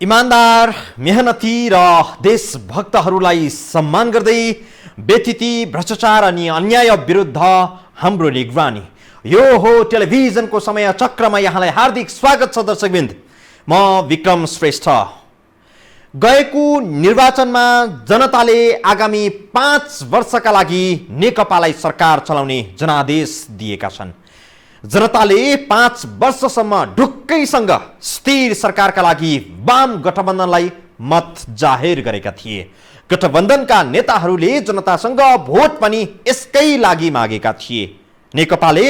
इमानदार, मेहनती र देशभक्तहरूलाई सम्मान गर्दै व्यथिति, भ्रष्टाचार अनि अन्याय विरुद्ध हाम्रो निगरानी। यो हो टेलिभिजनको समय चक्रमा यहाँलाई हार्दिक स्वागत छ दर्शकवृन्द। म विक्रम श्रेष्ठ। गएको निर्वाचनमा जनताले आगामी 5 वर्षका लागि नेकपालाई सरकार चलाउने जनादेश दिएका छन्। जनताले 5 वर्षसम्म ढुक्कैसँग स्थिर सरकारका लागि वाम गठबन्धनलाई मत जाहेर गरेका थिए। गठबन्धनका नेताहरूले जनतासँग भोट पनि यसकै लागि मागेका थिए। नेकपाले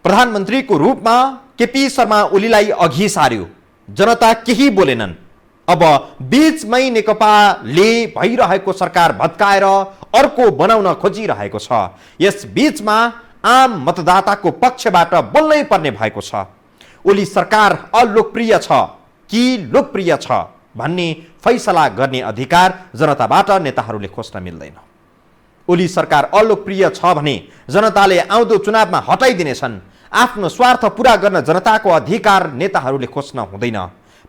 प्रधानमन्त्रीको रूपमा केपी शर्मा ओलीलाई अघि सार्यो। जनता केही बोलेनन्। अब बीचमै नेकपाले भइरहेको सरकार भत्काएर अर्को बनाउन खोजिरहेको छ। यस बीचमा आम मतदाताको पक्षबाट बोल्नै पर्ने भएको छ। ओली सरकार अलोकप्रिय छ कि लोकप्रिय छ भन्ने फैसला गर्ने अधिकार जनताबाट नेताहरूले खोज्न मिल्दैन। ओली सरकार अलोकप्रिय छ भने जनताले आउँदो चुनावमा हटाइदिनेछन्। आफ्नो स्वार्थ पूरा गर्न जनताको अधिकार नेताहरूले खोज्न हुँदैन।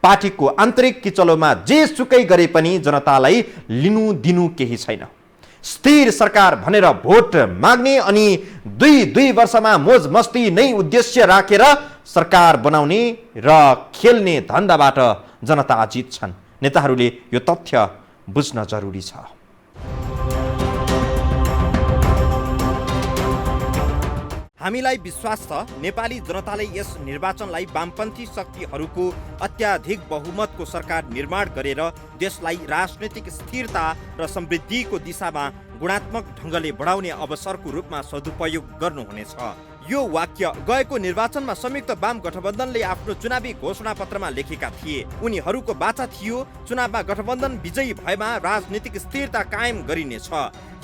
पार्टीको आन्तरिक किचलोमा जे सुकै गरे पनि जनतालाई लिनु दिनु केही छैन। स्थिर सरकार भनेर भोट माग्ने अनि दुई वर्षमा मोज मस्ती नै उद्देश्य राखेर सरकार बनाउने र खेल्ने धन्दाबाट जनता अजित छन्। नेताहरूले यो तथ्य बुझ्न जरुरी छ। हामीलाई विश्वास छ नेपाली जनताले यस निर्वाचनलाई वामपन्थी शक्तिहरूको अत्याधिक बहुमतको सरकार निर्माण गरेर देशलाई राजनैतिक स्थिरता र समृद्धिको दिशामा गुणात्मक ढङ्गले बढाउने अवसरको रूपमा सदुपयोग गर्नुहुनेछ। यो वाक्य गएको निर्वाचनमा संयुक्त वाम गठबन्धनले आफ्नो चुनावी घोषणा पत्रमा लेखेका थिए। उनीहरूको बाचा थियो चुनावमा गठबन्धन विजयी भएमा राजनीतिक स्थिरता कायम गरिनेछ।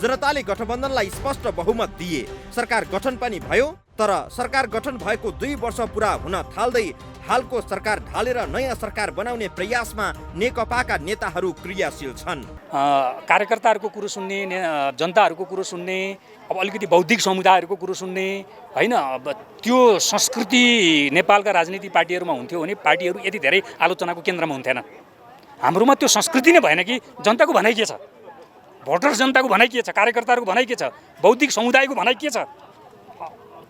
जनताले गठबन्धनलाई स्पष्ट बहुमत दिए। सरकार गठन पनि भयो। तर सरकार गठन भएको 2 वर्ष पुरा हुन थाल्दै हालको सरकार ढालेर नयाँ सरकार बनाउने प्रयासमा नेकपाका नेताहरू क्रियाशील छन्। कार्यकर्ताहरूको कुरो सुन्ने, जनताहरूको कुरो सुन्ने, अब अलिकति बौद्धिक समुदायहरूको कुरो सुन्ने हैन। अब त्यो संस्कृति नेपालका राजनीतिक पार्टीहरूमा हुन्थ्यो भने पार्टीहरू यति धेरै आलोचनाको केन्द्रमा हुन्थेन। हाम्रोमा त्यो संस्कृति नै भएन कि जनताको भनाइ के छ, भोटर जनताको भनाइ के छ, कार्यकर्ताहरूको भनाइ के छ, बौद्धिक समुदायको भनाइ के छ,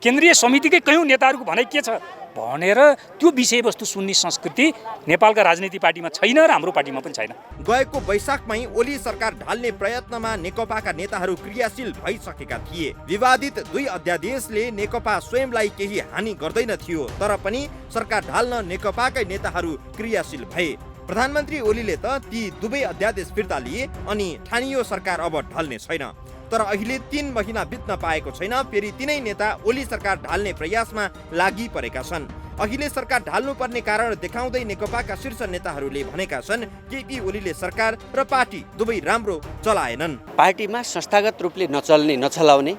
केन्द्रीय समितिकै कयौँ नेताहरूको भनाइ के छ भनेर त्यो विषयवस्तु सुन्ने संस्कृति नेपालका राजनीतिक पार्टीमा छैन र हाम्रो पार्टीमा पनि छैन। गएको वैशाखमै ओली सरकार ढाल्ने प्रयत्नमा नेकपाका नेताहरू क्रियाशील भइसकेका थिए। विवादित 2 अध्यादेशले नेकपा स्वयंलाई केही हानि गर्दैन थियो, तर पनि सरकार ढाल्न नेकपाकै नेताहरू क्रियाशील भए। प्रधानमन्त्री ओलीले त ती 2 अध्यादेश फिर्ता लिए अनि ठानियो सरकार अब ढल्ने छैन। तर अहिले 3 महिना बित्न पाएको छैन। फेरि तिनै नेता ओली सरकार ढाल्ने प्रयासमा लागि परेका छन्। अहिले सरकार ढाल्नुपर्ने कारण देखाउँदै नेकपाका शीर्ष नेताहरूले भनेका छन् केपी ओलीले सरकार र पार्टी दुवै राम्रो चलाएनन्। पार्टीमा संस्थागत रूपले नचलाउने,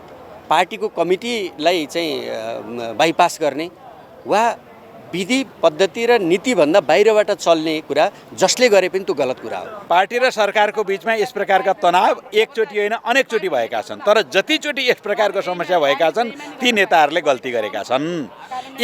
पार्टीको कमिटीलाई चाहिँ बाइपास गर्ने वा विधि पद्धति र नीतिभन्दा बाहिरबाट चल्ने कुरा जसले गरे पनि त्यो गलत कुरा हो। पार्टी र सरकारको बीचमा यस प्रकारका तनाव एकचोटि होइन अनेकचोटि भएका छन्। तर जतिचोटि यस प्रकारको समस्या भएका छन् ती नेताहरूले गल्ती गरेका छन्।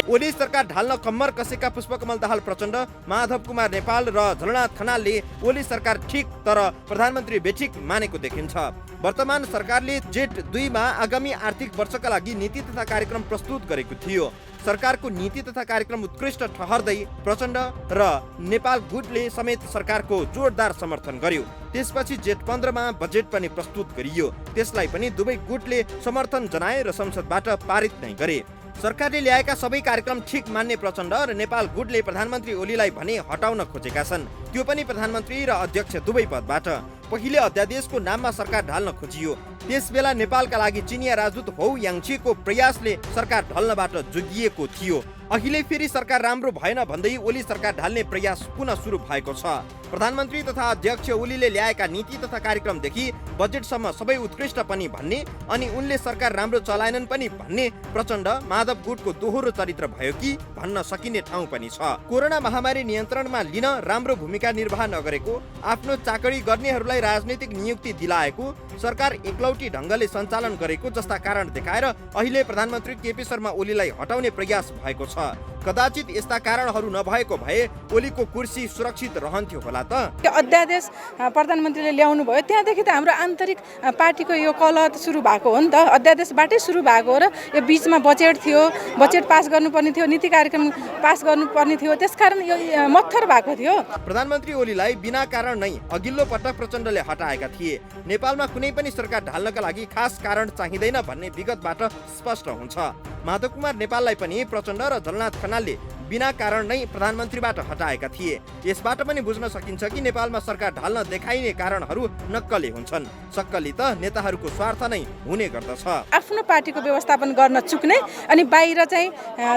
ओली सरकार ढाल्न कम्मर कसेका पुष्पकमल दाहाल प्रचण्ड, माधव कुमार नेपाल र झलनाथ खनालले ओली सरकार ठिक तर प्रधानमन्त्री बेठिक मानेको देखिन्छ। वर्तमान सरकारले जेठ 2 मा आगामी आर्थिक वर्षका लागि नीति तथा कार्यक्रम प्रस्तुत गरेको थियो। सरकारको नीति तथा कार्यक्रम उत्कृष्ट ठहर्दै प्रचण्ड र नेपाल गुटले समेत सरकारको जोरदार समर्थन गर्यो। त्यसपछि जेठ 15 मा बजेट पनि प्रस्तुत गरियो। त्यसलाई पनि दुवै गुटले समर्थन जनाए र संसदबाट पारित नै गरे। सरकारले ल्याएका सबै कार्यक्रम ठिक मान्ने प्रचण्ड र नेपाल गुटले प्रधानमन्त्री ओलीलाई भने हटाउन खोजेका छन्, त्यो पनि प्रधानमन्त्री र अध्यक्ष दुवै पदबाट। पहिले अध्यादेशको नाममा सरकार ढाल्न खोजियो। त्यसबेला नेपालका लागि चिनिया राजदूत हौ याङछीको प्रयासले सरकार ढल्नबाट जोगिएको थियो। अहिले फेरि सरकार राम्रो भएन भन्दै ओली सरकार ढाल्ने प्रयास पुनः सुरु भएको छ। प्रधानमन्त्री तथा अध्यक्ष ओलीले ल्याएका नीति तथा कार्यक्रमदेखि बजेटसम्म सबै उत्कृष्ट पनि भन्ने अनि उनले सरकार राम्रो चलाएनन् पनि भन्ने प्रचण्ड माधव गुटको दोहोरो चरित्र भयो कि भन्न सकिने ठाउँ पनि छ। कोरोना महामारी नियन्त्रणमा लिन राम्रो भूमिका निर्वाह नगरेको, आफ्नो चाकरी गर्नेहरूलाई राजनीतिक नियुक्ति दिलाएको, सरकार एकलौटी ढङ्गले सञ्चालन गरेको जस्ता कारण देखाएर अहिले प्रधानमन्त्री केपी शर्मा ओलीलाई हटाउने प्रयास भएको छ। कदाचित यस्ता कारणहरू नभएको भए ओलीको कुर्सी सुरक्षित रहन्थ्यो होला त। त्यो अध्यादेश प्रधानमन्त्रीले ल्याउनु भयो, त्यहाँदेखि त हाम्रो आन्तरिक पार्टीको यो कलह सुरु भएको हो नि त। अध्यादेशबाटै सुरु भएको हो र यो बिचमा बजेट थियो, बजेट पास गर्नुपर्ने थियो, नीति कार्यक्रम पास गर्नुपर्ने थियो, त्यसकारण यो मत्थर भएको थियो। प्रधानमन्त्री ओलीलाई बिना कारण नै अघिल्लो पटक प्रचण्डले हटाएका थिए। नेपालमा कुनै पनि सरकार ढाल्नका लागि खास कारण चाहिँदैन भन्ने विगतबाट स्पष्ट हुन्छ। माधव कुमार नेपाललाई पनि प्रचण्ड र झलनाथ खनालले बिना कारण नै प्रधानमन्त्रीबाट हटाएका थिए। यसबाट पनि बुझ्न सकिन्छ कि नेपालमा सरकार ढाल्न देखाइने कारणहरू नक्कले हुन्छन्। सक्कली त नेताहरूको स्वार्थ नै हुने गर्दछ। आफ्नो पार्टीको व्यवस्थापन गर्न चुक्ने अनि बाहिर चाहिँ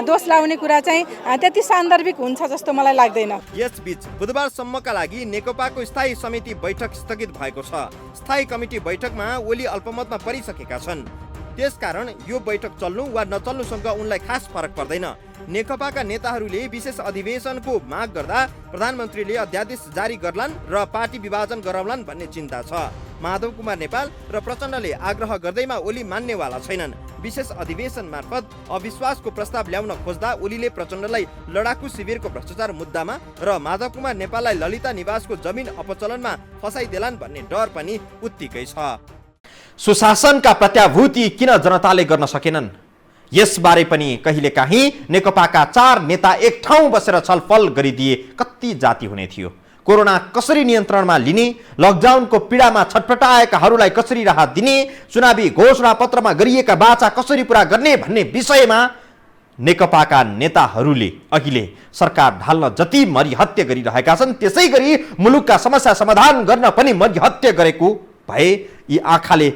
दोष लाउने कुरा चाहिँ त्यति सान्दर्भिक हुन्छ जस्तो मलाई लाग्दैन। यसबीच बुधबारसम्मका लागि नेकपाको स्थायी समिति बैठक स्थगित भएको छ। स्थायी कमिटी बैठकमा ओली अल्पमतमा परिसकेका छन्। त्यसकारण यो बैठक चल्नु वा नचल्नुसँग उनलाई खास फरक पर्दैन। नेकपाका नेताहरूले विशेष अधिवेशनको माग गर्दा प्रधानमन्त्रीले अध्यादेश जारी गर्लान् र पार्टी विभाजन गराउलान् भन्ने चिन्ता छ। माधव कुमार नेपाल र प्रचण्डले आग्रह गर्दैमा ओली मान्नेवाला छैनन्। विशेष अधिवेशन मार्फत अविश्वासको प्रस्ताव ल्याउन खोज्दा ओलीले प्रचण्डलाई लडाकु शिविरको भ्रष्टाचार मुद्दामा र माधव कुमार नेपाललाई ललिता निवासको जमिन अपचलनमा फसाइदेलान् भन्ने डर पनि उत्तिकै छ। सुशासनका प्रत्याभूति किन जनताले गर्न सकेनन्? यसबारे पनि कहिलेकाहीँ नेकपाका 4 नेता एक ठाउँ बसेर छलफल गरिदिए कति जाति हुने थियो। कोरोना कसरी नियन्त्रणमा लिने, लकडाउनको पीडामा छटपटाएकाहरूलाई कसरी राहत दिने, चुनावी घोषणा पत्रमा गरिएका वाचा कसरी पूरा गर्ने भन्ने विषयमा नेकपाका नेताहरूले अहिले सरकार ढाल्न जति मरिहत्या गरिरहेका छन्, त्यसै गरी मुलुकका समस्या समाधान गर्न पनि मरिहत्या गरेको भए यी आँखाले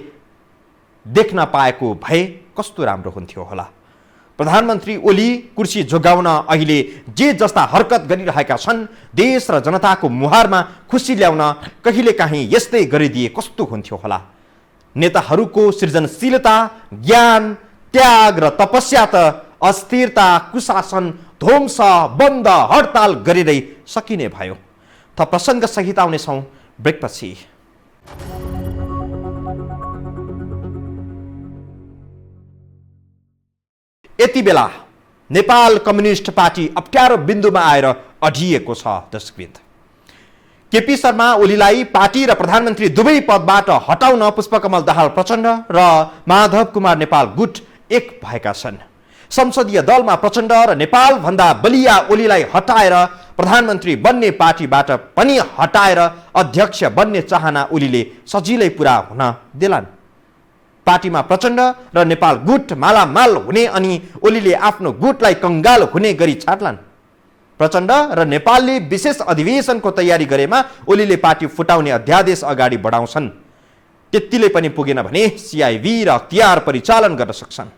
देख्न पाएको भए कस्तो राम्रो हुन्थ्यो होला। प्रधानमन्त्री ओली कुर्सी जोगाउन अहिले जे जस्ता हरकत गरिरहेका छन्, देश र जनताको मुहारमा खुसी ल्याउन कहिलेकाहीँ यस्तै गरिदिए कस्तो हुन्थ्यो होला। नेताहरूको सृजनशीलता, ज्ञान, त्याग र तपस्या त अस्थिरता, कुशासन, ध्वंस, बन्द, हडताल गरेरै सकिने भयो। त प्रसङ्ग सहित आउनेछौँ ब्रेकपछि। यति बेला नेपाल कम्युनिस्ट पार्टी अप्ठ्यारो बिन्दुमा आएर अडिएको छ। दर्शकवृन्द, केपी शर्मा ओलीलाई पार्टी र प्रधानमन्त्री दुवै पदबाट हटाउन पुष्पकमल दाहाल प्रचण्ड र माधव कुमार नेपाल गुट एक भएका छन्। संसदीय दलमा प्रचण्ड र नेपाल भन्दा बलिया ओलीलाई हटाएर प्रधानमन्त्री बन्ने, पार्टीबाट पनि हटाएर अध्यक्ष बन्ने चाहना ओलीले सजिलै पुरा हुन देलान्। पार्टीमा प्रचण्ड र नेपाल गुट मालामाल हुने अनि ओलीले आफ्नो गुटलाई कंगाल हुने गरी छाड्लान्। प्रचण्ड र नेपालले विशेष अधिवेशनको तयारी गरेमा ओलीले पार्टी फुटाउने अध्यादेश अगाडि बढाउँछन्। त्यतिले पनि पुगेन भने सिआइबी र अख्तियार परिचालन गर्न सक्छन्।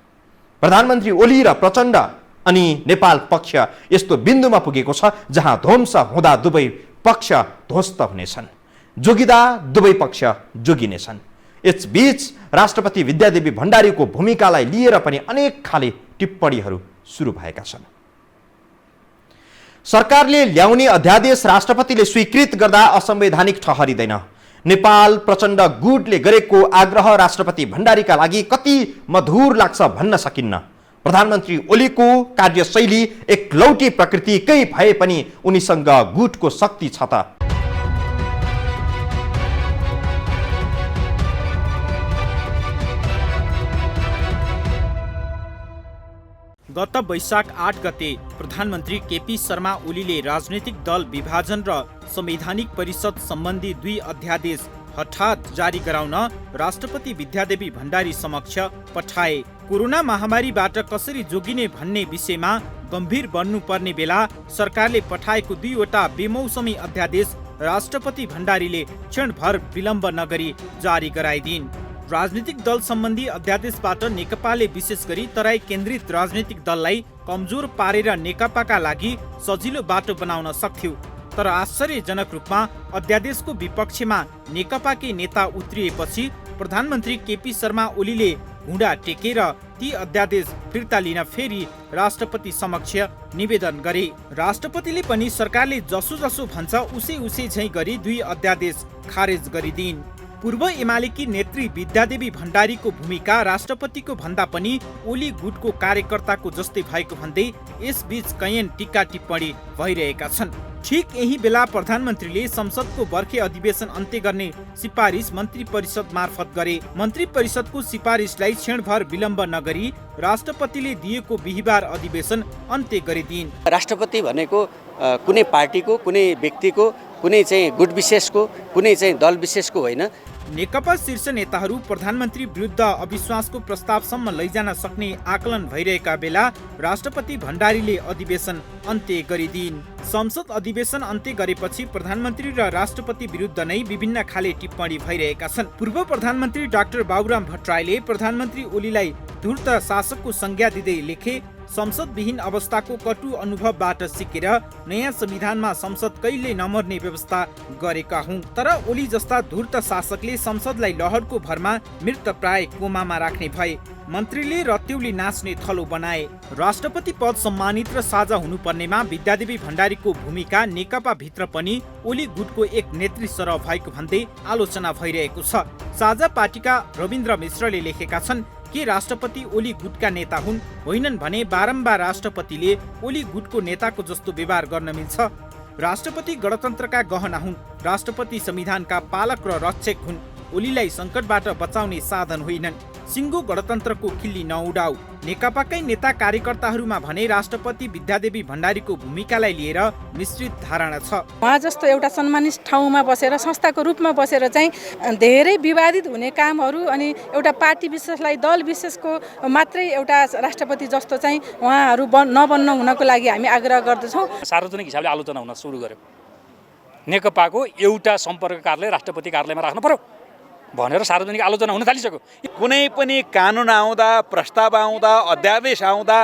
प्रधानमन्त्री ओली र प्रचण्ड अनि नेपाल पक्ष यस्तो बिन्दुमा पुगेको छ जहाँ ध्वंस हुँदा दुवै पक्ष ध्वस्त हुनेछन्, जोगिदा दुवै पक्ष जोगिनेछन्। यसबीच राष्ट्रपति विद्यादेवी भण्डारीको भूमिकालाई लिएर पनि अनेक खाले टिप्पणीहरू सुरु भएका छन्। सरकारले ल्याउने अध्यादेश राष्ट्रपतिले स्वीकृत गर्दा असंवैधानिक ठहरिँदैन। नेपाल प्रचण्ड गुटले गरेको आग्रह राष्ट्रपति भण्डारीका लागि कति मधुर लाग्छ भन्न सकिन्न। प्रधानमन्त्री ओलीको कार्यशैली एकलौटी प्रकृतिकै भए पनि उनीसँग गुटको शक्ति छ त। गत वैशाख 8 गते प्रधानमन्त्री केपी शर्मा ओलीले राजनीतिक दल विभाजन र संवैधानिक परिषद सम्बन्धी 2 अध्यादेश हठात जारी गराउन राष्ट्रपति विद्यादेवी भण्डारी समक्ष पठाए। कोरोना महामारीबाट कसरी जोगिने भन्ने विषयमा गम्भीर बन्नुपर्ने बेला सरकारले पठाएको 2 वटा बेमौसमी अध्यादेश राष्ट्रपति भण्डारीले क्षणभर विलम्ब नगरी जारी गराइदिन्। राजनीतिक दल सम्बन्धी अध्यादेशबाट नेकपाले विशेष गरी तराई केन्द्रित राजनीतिक दललाई कमजोर पारेर नेकपाका लागि सजिलो बाटो बनाउन सक्थ्यो। तर आश्चर्यजनक रूपमा अध्यादेशको विपक्षमा नेकपाकी नेता उत्रिएपछि प्रधानमन्त्री केपी शर्मा ओलीले घुँडा टेकेर ती अध्यादेश फिर्ता लिन फेरि राष्ट्रपति समक्ष निवेदन गरे। राष्ट्रपतिले पनि सरकारले जसो जसो भन्छ उसे झैं गरी 2 अध्यादेश खारेज गरिदिन्। पूर्व एमालेकी नेत्री विद्यादेवी भण्डारीको भूमिका राष्ट्रपतिको भन्दा पनि ओली गुटको कार्यकर्ताको जस्तै भएको भन्दै यसबीच कैयन टीका टिप्पणी भइरहेका छन्। ठीक यही बेला प्रधानमन्त्रीले संसदको बर्खे अधिवेशन अन्त्य गर्ने सिफारिस मन्त्री परिषद मार्फत गरे। मन्त्री परिषदको सिफारिसलाई क्षणभर विलम्ब नगरी राष्ट्रपतिले दिएको बिहिबार अधिवेशन अन्त्य गरिदिइन्। राष्ट्रपति भनेको कुनै पार्टीको, कुनै व्यक्तिको, कुनै चाहिँ गुट विशेषको, कुनै चाहिँ दल विशेषको होइन। नेकपा शीर्ष नेताहरू प्रधानमन्त्री विरुद्ध अविश्वासको प्रस्तावसम्म लैजान सक्ने आकलन भइरहेका बेला राष्ट्रपति भण्डारीले अधिवेशन अन्त्य गरिदिइन्। संसद अधिवेशन अन्त्य गरेपछि प्रधानमन्त्री र राष्ट्रपति विरुद्ध नै विभिन्न खाले टिप्पणी भइरहेका छन्। पूर्व प्रधानमन्त्री डाक्टर बाबुराम भट्टराईले प्रधानमन्त्री ओलीलाई धूर्त शासकको संज्ञा दिँदै लेखे, संसदविहीन अवस्थाको कटु अनुभवबाट सिकेर नयाँ संविधानमा संसद कहिले नमर्ने व्यवस्था गरेका हुँ। तर ओली जस्ता धूर्त शासकले संसदलाई लहरको भरमा मृतप्राय कोमामा राख्ने भए। मन्त्रीले रत्युली नाच्ने थलो बनाए। राष्ट्रपति पद सम्मानित र साझा हुनुपर्नेमा विद्यादेवी भण्डारीको भूमिका नेकपा भित्र पनि ओली गुटको एक नेत्री सरह भएको भन्दै आलोचना भइरहेको छ। साझा पार्टीका रविन्द्र मिश्रले लेखेका छन् के राष्ट्रपति ओली गुटका नेता हुन्? होइनन् भने बारम्बार राष्ट्रपतिले ओली गुटको नेताको जस्तो व्यवहार गर्न मिल्छ? राष्ट्रपति गणतन्त्रका गहना हुन्। राष्ट्रपति संविधानका पालक र रक्षक हुन्। ओलीलाई संकटबाट बचाउने साधन होइनन्। सिङ्गो गणतन्त्रको खिल्ली नउडाऊ। नेकपाकै नेता कार्यकर्ताहरूमा भने राष्ट्रपति विद्यादेवी भण्डारीको भूमिकालाई लिएर मिश्रित धारणा छ। उहाँ जस्तो एउटा सम्मानित ठाउँमा बसेर संस्थाको रूपमा बसेर चाहिँ धेरै विवादित हुने कामहरू अनि एउटा पार्टी विशेषलाई दल विशेषको मात्रै एउटा राष्ट्रपति जस्तो चाहिँ उहाँहरू नबन्न हुनको लागि हामी आग्रह गर्दछौँ। सार्वजनिक हिसाबले आलोचना हुन सुरु गर्यो। नेकपाको एउटा सम्पर्क कार्यालय राष्ट्रपति कार्यालयमा राख्नु पर्यो भनेर सार्वजनिक आलोचना हुन थालिसक्यो। कुनै पनि कानुन आउँदा, प्रस्ताव आउँदा, अध्यादेश आउँदा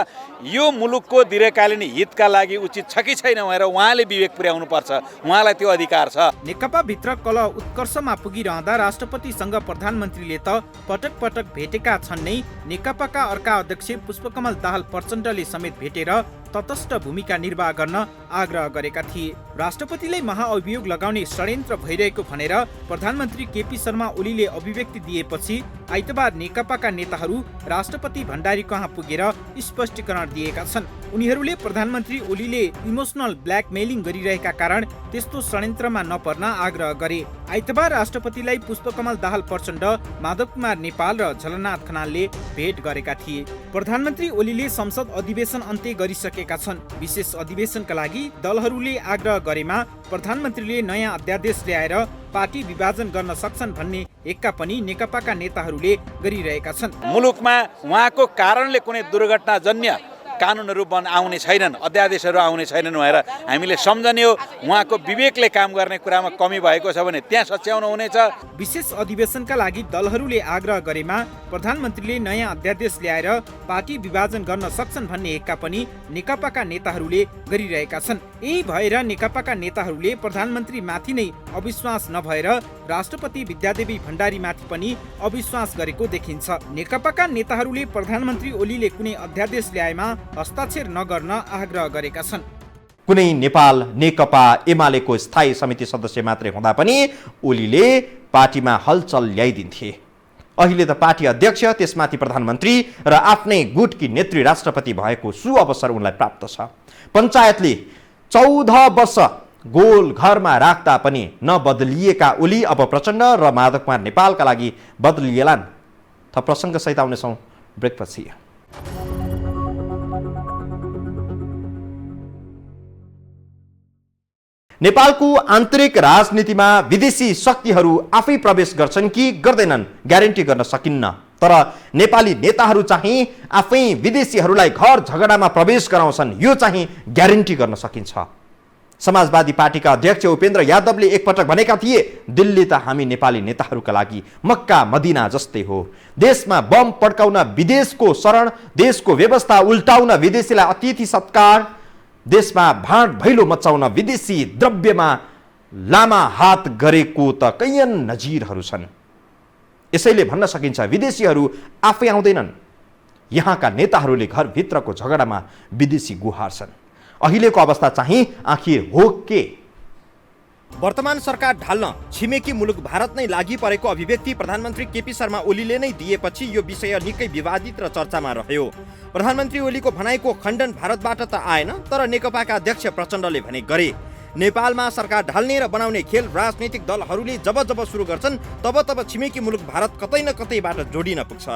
यो मुलुकको दीर्घकालीन हितका लागि उचित छ कि छैन भनेर उहाँले विवेक पुर्याउनु पर्छ। उहाँलाई त्यो अधिकार छ। नेकपा भित्र कल उत्कर्षमा पुगिरहँदा राष्ट्रपतिसँग प्रधानमन्त्रीले त पटक पटक भेटेका छन् नै। नेकपाका अर्का अध्यक्ष पुष्पकमल दाहाल प्रचण्डले समेत भेटेर तटस्थ भूमिका निर्वाह गर्न आग्रह गरेका थिए। राष्ट्रपतिलाई महाअभियोग लगाउने षड्यन्त्र भइरहेको भनेर प्रधानमन्त्री केपी शर्मा ओलीले अभिव्यक्ति दिएपछि आइतबार नेकपाका नेताहरू राष्ट्रपति भण्डारी कहाँ पुगेर स्पष्टीकरण दिएका छन्। उनीहरूले प्रधानमन्त्री ओलीले इमोसनल ब्ल्याकमेलिङ गरिरहेका कारण त्यस्तो षड्यन्त्रमा नपर्न आग्रह गरे। आइतबार राष्ट्रपतिलाई पुष्पकमल दाहाल प्रचण्ड, माधव कुमार नेपाल र झलनाथ खनालले भेट गरेका थिए। प्रधानमन्त्री ओलीले संसद अधिवेशन अन्त्य गरिसकेका छन्। विशेष अधिवेशनका लागि दलहरूले आग्रह गरेमा प्रधानमन्त्रीले नयाँ अध्यादेश ल्याएर पार्टी विभाजन गर्न सक्छन् भन्ने एक्का पनि नेकपाका नेताहरूले गरिरहेका छन्। मुलुकमा उहाँको कारणले कुनै दुर्घटनाजन्य कानुनहरू आउने छैनन्, अध्यादेशहरू आउने छैनन् भनेर हामीले सम्झने हो। उहाँको विवेकले काम गर्ने कुरामा कमी भएको छ भने त्यहाँ सच्याउनु हुनेछ। विशेष अधिवेशनका लागि दलहरूले आग्रह गरेमा प्रधानमन्त्रीले नयाँ अध्यादेश ल्याएर पार्टी विभाजन गर्न सक्छन् भन्ने एक्का पनि नेकपाका नेताहरूले गरिरहेका छन्। यही भएर नेकपाका नेताहरूले प्रधानमन्त्री माथि नै अविश्वास नभएर राष्ट्रपति विद्यादेवी भण्डारी माथि पनि अविश्वास गरेको देखिन्छ। नेकपाका नेताहरूले प्रधानमन्त्री ओलीले कुनै अध्यादेश ल्याएमा हस्ताक्षर नगर्न आग्रह गरेका छन्। कुनै नेपाल नेकपा एमालेको स्थायी समिति सदस्य मात्रै हुँदा पनि ओलीले पार्टीमा हलचल ल्याइदिन्थे। अहिले त पार्टी अध्यक्ष, त्यसमाथि प्रधानमन्त्री र आफ्नै गुटकी नेत्री राष्ट्रपति भएको सुअवसर उनलाई प्राप्त छ। पञ्चायतले 14 वर्ष गोल घरमा राख्दा पनि नबदलिएका ओली अब प्रचण्ड र माधव कुमार नेपालका लागि बदलिएलान्। थप प्रसङ्गसहित आउनेछौँ ब्रेकपछि। नेपालको आन्तरिक राजनीतिमा विदेशी शक्तिहरू आफै प्रवेश गर्छन् कि गर्दैनन् ग्यारेन्टी गर्न सकिन्न। तर नेपाली नेताहरू चाहिँ आफै विदेशीहरूलाई घर झगडामा प्रवेश गराउँछन्, यो चाहिँ ग्यारेन्टी गर्न सकिन्छ। समाजवादी पार्टीका अध्यक्ष उपेन्द्र यादवले एकपटक भनेका थिए, दिल्ली त हामी नेपाली नेताहरूका लागि मक्का मदिना जस्तै हो। देशमा बम पड्काउन विदेशको शरण, देशको व्यवस्था उल्टाउन विदेशीलाई अतिथि सत्कार, देशमा भाँड भैलो मचाउन विदेशी द्रव्यमा लामा हात गरेको त कैयन नजिरहरू छन्। यसैले भन्न सकिन्छ विदेशीहरू आफै आउँदैनन्, यहाँका नेताहरूले घरभित्रको झगडामा विदेशी गुहार्छन्। अहिलेको अवस्था चाहिँ आखिर हो के? वर्तमान सरकार ढाल्न छिमेकी मुलुक भारत नै लागि परेको अभिव्यक्ति प्रधानमन्त्री केपी शर्मा ओलीले नै दिएपछि यो विषय निकै विवादित र चर्चामा रह्यो। प्रधानमन्त्री ओलीको भनाइको खण्डन भारतबाट त आएन, तर नेकपाका अध्यक्ष प्रचण्डले भने गरे। नेपालमा सरकार ढाल्ने र बनाउने खेल राजनीतिक दलहरूले जब सुरु गर्छन् तब छिमेकी मुलुक भारत कतै न कतैबाट जोडिन पुग्छ।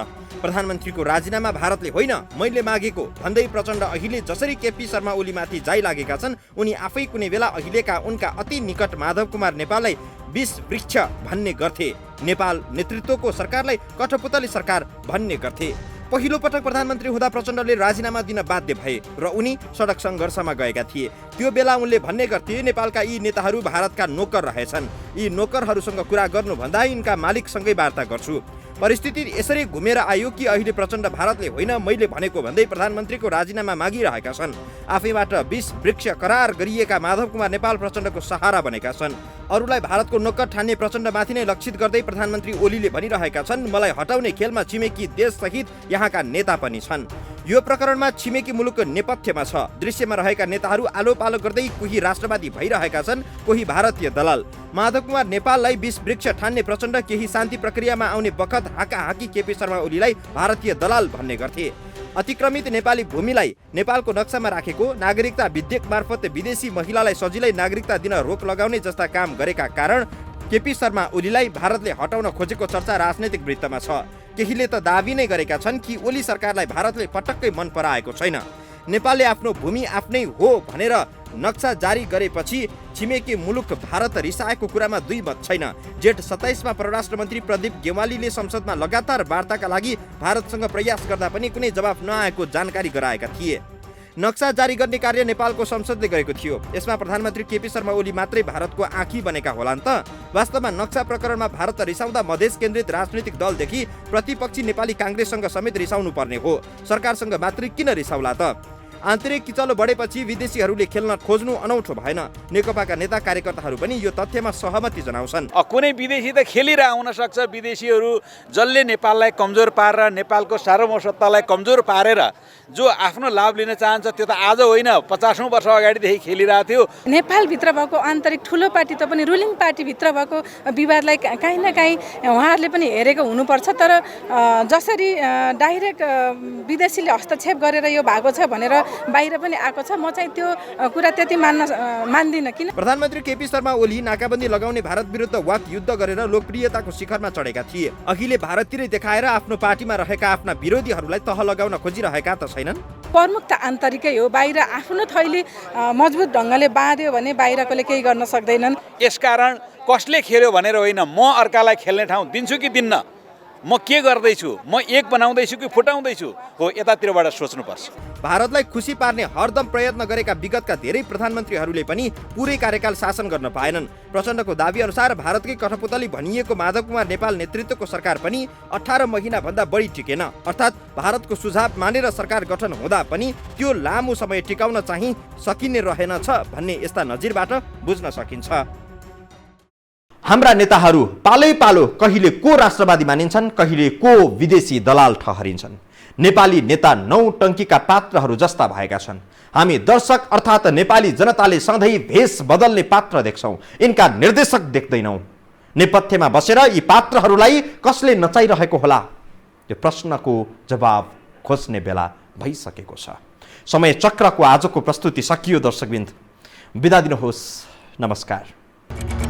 प्रधानमन्त्रीको राजीनामा भारतले होइन मैले मागेको भन्दै प्रचण्ड अहिले जसरी केपी शर्मा ओलीमाथि जाइ लागेका छन्, उनी आफै कुनै बेला अहिलेका उनका अति निकट माधव कुमार नेपाललाई 20 वृक्ष भन्ने गर्थे, नेपाल नेतृत्वको सरकारलाई कठपुतली सरकार भन्ने गर्थे। पहिलो पटक प्रधानमन्त्री हुँदा प्रचण्डले राजीनामा दिन बाध्य भए र उनी सडक सङ्घर्षमा गएका थिए। त्यो बेला उनले भन्ने गर्थे नेपालका यी नेताहरू भारतका नोकर रहेछन्, यी नोकरहरूसँग कुरा गर्नुभन्दा यिनका मालिकसँगै वार्ता गर्छु। परिस्थिति यसरी घुमेर आयो कि अहिले प्रचण्ड भारतले होइन मैले भनेको भन्दै प्रधानमन्त्रीको राजीनामा मागिरहेका छन्। आफैबाट 20 वृक्ष करार गरिएका माधव कुमार नेपाल प्रचण्डको सहारा बनेका छन्। अरूलाई भारतको नोकर ठान्ने प्रचण्डमाथि नै लक्षित गर्दै प्रधानमन्त्री ओलीले भनिरहेका छन् मलाई हटाउने खेलमा छिमेकी देशसहित यहाँका नेता पनि छन्। यो प्रकरणमा छिमेकी मुलुक नेपथ्यमा छ। दृश्यमा रहेका नेताहरू आलो पालो गर्दै कोही राष्ट्रवादी भइरहेका छन्, कोही भारतीय दलाल। माधव कुमार नेपाललाई 20 वृक्ष ठान्ने प्रचण्ड केही शान्ति प्रक्रियामा आउने बखत हाकाहाकी केपी शर्मा ओलीलाई भारतीय दलाल भन्ने गर्थे। अतिक्रमित नेपाली भूमिलाई नेपालको नक्सामा राखेको, नागरिकता विधेयक मार्फत विदेशी महिलालाई सजिलै नागरिकता दिन रोक लगाउने जस्ता काम गरेका कारण केपी शर्मा ओलीलाई भारतले हटाउन खोजेको चर्चा राजनैतिक वृत्तमा छ। केहीले त दाबी नै गरेका छन् कि ओली सरकारलाई भारतले पटक्कै मन पराएको छैन। नेपालले आफ्नो भूमि आफ्नै हो भनेर नक्सा जारी गरेपछि छिमेकी मुलुक भारत रिसाएको कुरामा दुई मत छैन। जेठ 27 मा परराष्ट्र मन्त्री प्रदीप गेवालीले संसदमा लगातार वार्ताका लागि भारतसँग प्रयास गर्दा पनि कुनै जवाफ नआएको जानकारी गराएका थिए। नक्सा जारी गर्ने कार्य नेपालको संसदले गरेको थियो। यसमा प्रधानमन्त्री केपी शर्मा ओली मात्रै भारतको आँखी बनेका होलान् त? वास्तवमा नक्सा प्रकरणमा भारत रिसाउँदा मधेस केन्द्रित राजनीतिक दलदेखि प्रतिपक्षी नेपाली काङ्ग्रेससँग समेत रिसाउनु पर्ने हो। सरकारसँग मात्रै किन रिसाउला त? आन्तरिक किचलो बढेपछि विदेशीहरूले खेल्न खोज्नु अनौठो भएन। नेकपाका नेता कार्यकर्ताहरू पनि यो तथ्यमा सहमति जनाउँछन्। कुनै विदेशी त खेलिरह हुन सक्छ। विदेशीहरू जसले नेपाललाई कमजोर पारेर नेपालको सार्वभौमसत्तालाई कमजोर पारेर जो आफ्नो लाभ लिन चाहन्छ त्यो त आज होइन 50औं वर्ष अगाडिदेखि खेलिरहेको थियो। नेपालभित्र भएको आन्तरिक ठुलो पार्टी त पनि रुलिङ पार्टीभित्र भएको विवादलाई काहीँ न काहीँ उहाँहरूले पनि हेरेको हुनुपर्छ। तर जसरी डाइरेक्ट विदेशीले हस्तक्षेप गरेर यो भएको छ भनेर बाहिर पनि आएको छ, म चाहिँ त्यो कुरा त्यति मान्दिनँ। किन प्रधानमन्त्री केपी शर्मा ओली नाकाबन्दी लगाउने भारत विरुद्ध वाक युद्ध गरेर लोकप्रियताको शिखरमा चढेका थिए। अहिले भारततिरै देखाएर आफ्नो पार्टीमा रहेका आफ्ना विरोधीहरूलाई तह लगाउन खोजिरहेका त छैनन्। प्रमुख त आन्तरिकै हो। बाहिर आफ्नो थैली मजबुत ढङ्गले बाँध्यो भने बाहिरकोले केही गर्न सक्दैनन्। यसकारण कसले खेल्यो भनेर होइन, म अर्कालाई खेल्ने ठाउँ दिन्छु कि दिन्न, म के गर्दैछु, म एक बनाउँदैछु कि फुटाउँदैछु हो, यतातिरबाट सोच्नुपर्छ। भारतलाई खुसी पार्ने हरदम प्रयत्न गरेका विगतका धेरै प्रधानमन्त्रीहरूले पनि पुरै कार्यकाल शासन गर्न पाएनन्। प्रचण्डको दाबी अनुसार भारतकै कठपुतली भनिएको माधव कुमार नेपाल नेतृत्वको सरकार पनि 18 महिनाभन्दा बढी टिकेन। अर्थात् भारतको सुझाव मानेर सरकार गठन हुँदा पनि त्यो लामो समय टिकाउन चाहिँ सकिने रहेनछ भन्ने यस्ता नजिरबाट बुझ्न सकिन्छ। हाम्रा नेताहरू पालै पालो कहिले को राष्ट्रवादी मानिन्छन्, कहिले को विदेशी दलाल ठहरिन्छन्। नेपाली नेता नौटङ्कीका पात्रहरू जस्ता भएका छन्। हामी दर्शक अर्थात् नेपाली जनताले सधैँ भेष बदल्ने पात्र देख्छौँ, यिनका निर्देशक देख्दैनौँ। नेपथ्यमा बसेर यी पात्रहरूलाई कसले नचाइरहेको होला, त्यो प्रश्नको जवाब खोज्ने बेला भइसकेको छ। समय चक्रको आजको प्रस्तुति सकियो। दर्शकवृन्द बिदा दिनुहोस्, नमस्कार।